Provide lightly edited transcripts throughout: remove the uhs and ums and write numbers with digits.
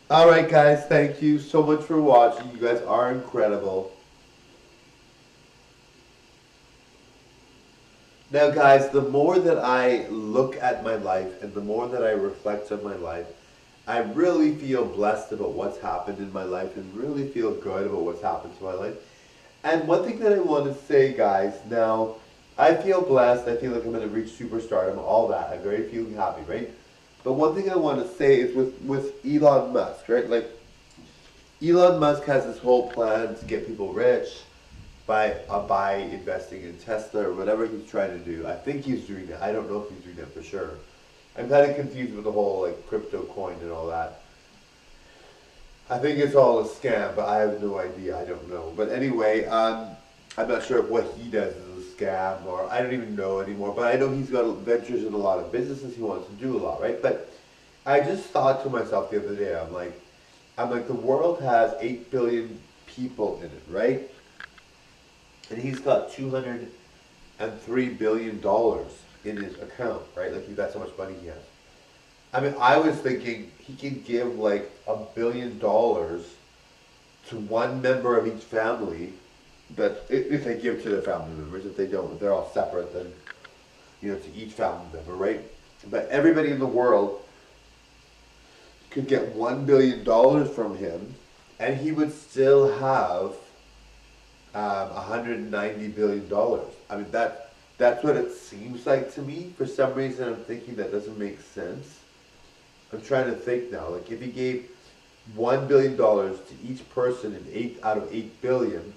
Alright guys, thank you so much for watching. You guys are incredible. Now guys, the more that I look at my life and the more that I reflect on my life, I really feel blessed about what's happened in my life and really feel good about what's happened to my life. And one thing that I want to say, guys, now I feel blessed. I feel like I'm going to reach superstardom, all that. I'm very feeling happy, right? But one thing I want to say is with Elon Musk, right? Like Elon Musk has this whole plan to get people rich by investing in Tesla or whatever he's trying to do. I think he's doing that. I don't know if he's doing that for sure. I'm kind of confused with the whole like crypto coin and all that. I think it's all a scam, but I have no idea. I don't know. But anyway, I'm not sure if what he does is a scam or I don't even know anymore. But I know he's got ventures in a lot of businesses. He wants to do a lot, right? But I just thought to myself the other day, I'm like, the world has 8 billion people in it, right? And he's got $203 billion in his account, right? Like that's how much money he has. I mean, I was thinking he can give like $1 billion to one member of each family. That if they give to their family members, if they don't, if they're all separate, then to each family member, right? But everybody in the world could get $1 billion from him, and he would still have $190 billion. I mean that's what it seems like to me. For some reason, I'm thinking that doesn't make sense. I'm trying to think now. Like if he gave $1 billion to each person in 8 out of 8 billion,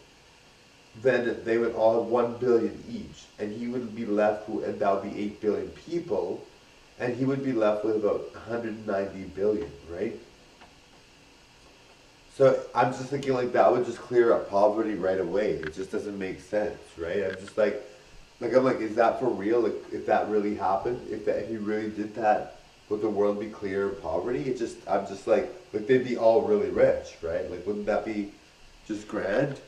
then they would all have 1 billion each, and he would be left with, and that would be 8 billion people, and he would be left with about 190 billion, right? So I'm just thinking like that would just clear up poverty right away. It just doesn't make sense, right? I'm just like I'm like, is that for real? Like if that really happened, if he really did that, would the world be clear of poverty? I'm just like they'd be all really rich, right? Like wouldn't that be just grand?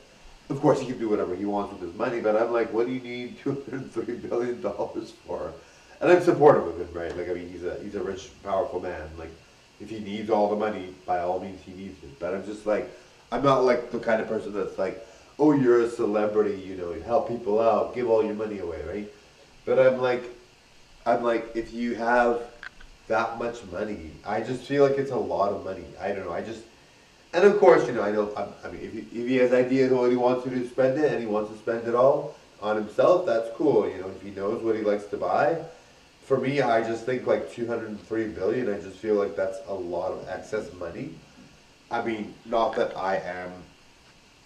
Of course he can do whatever he wants with his money, but I'm like, what do you need $203 billion for? And I'm supportive of him, right? Like I mean he's a rich, powerful man. Like if he needs all the money, by all means he needs it. But I'm just like, I'm not like the kind of person that's like, oh, you're a celebrity, you help people out, give all your money away, right? But I'm like, if you have that much money, I just feel like it's a lot of money. I don't know. And of course, I know. I mean, if he has ideas of what he wants to do, spend it, and he wants to spend it all on himself, that's cool. If he knows what he likes to buy. For me, I just think like 203 billion. I just feel like that's a lot of excess money. I mean, not that I am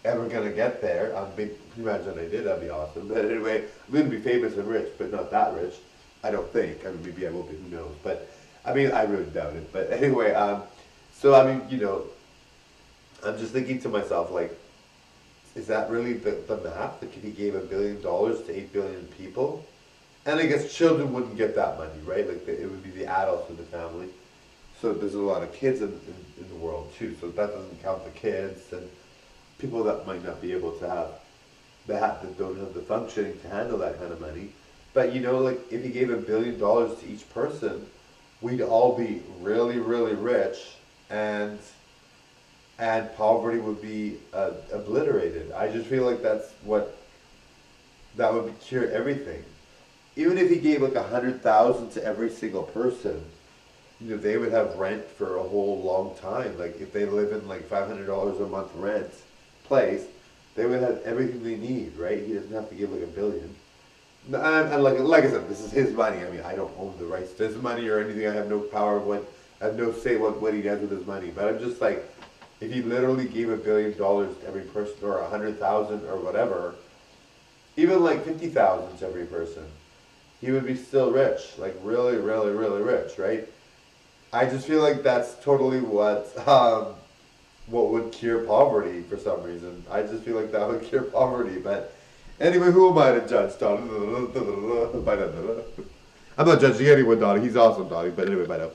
ever gonna get there. Can you imagine I did? That'd be awesome. But anyway, I'm gonna be famous and rich, but not that rich. I don't think. I mean, maybe I will be. Who knows? But I mean, I really doubt it. But anyway, so I mean, I'm just thinking to myself, like, is that really the math? Like, if he gave $1 billion to 8 billion people, and I guess children wouldn't get that money, right? Like, it would be the adults of the family. So there's a lot of kids in the world too. So that doesn't count the kids and people that might not be able to have that don't have the functioning to handle that kind of money. But like if he gave $1 billion to each person, we'd all be really, really rich, and poverty would be obliterated. I just feel like that would cure everything. Even if he gave like 100,000 to every single person, they would have rent for a whole long time. Like if they live in like $500 a month rent place, they would have everything they need, right? He doesn't have to give like $1 billion. And like I said, this is his money. I mean, I don't own the rights to his money or anything. I have no power of I have no say what he does with his money. But I'm just like, if he literally gave $1 billion to every person, or 100,000 or whatever, even like 50,000 to every person, he would be still rich, like really, really, really rich, right? I just feel like that's totally what would cure poverty for some reason. I just feel like that would cure poverty. But anyway, who am I to judge, Donnie? I'm not judging anyone, Donnie. He's awesome, Donnie. But anyway, bye now.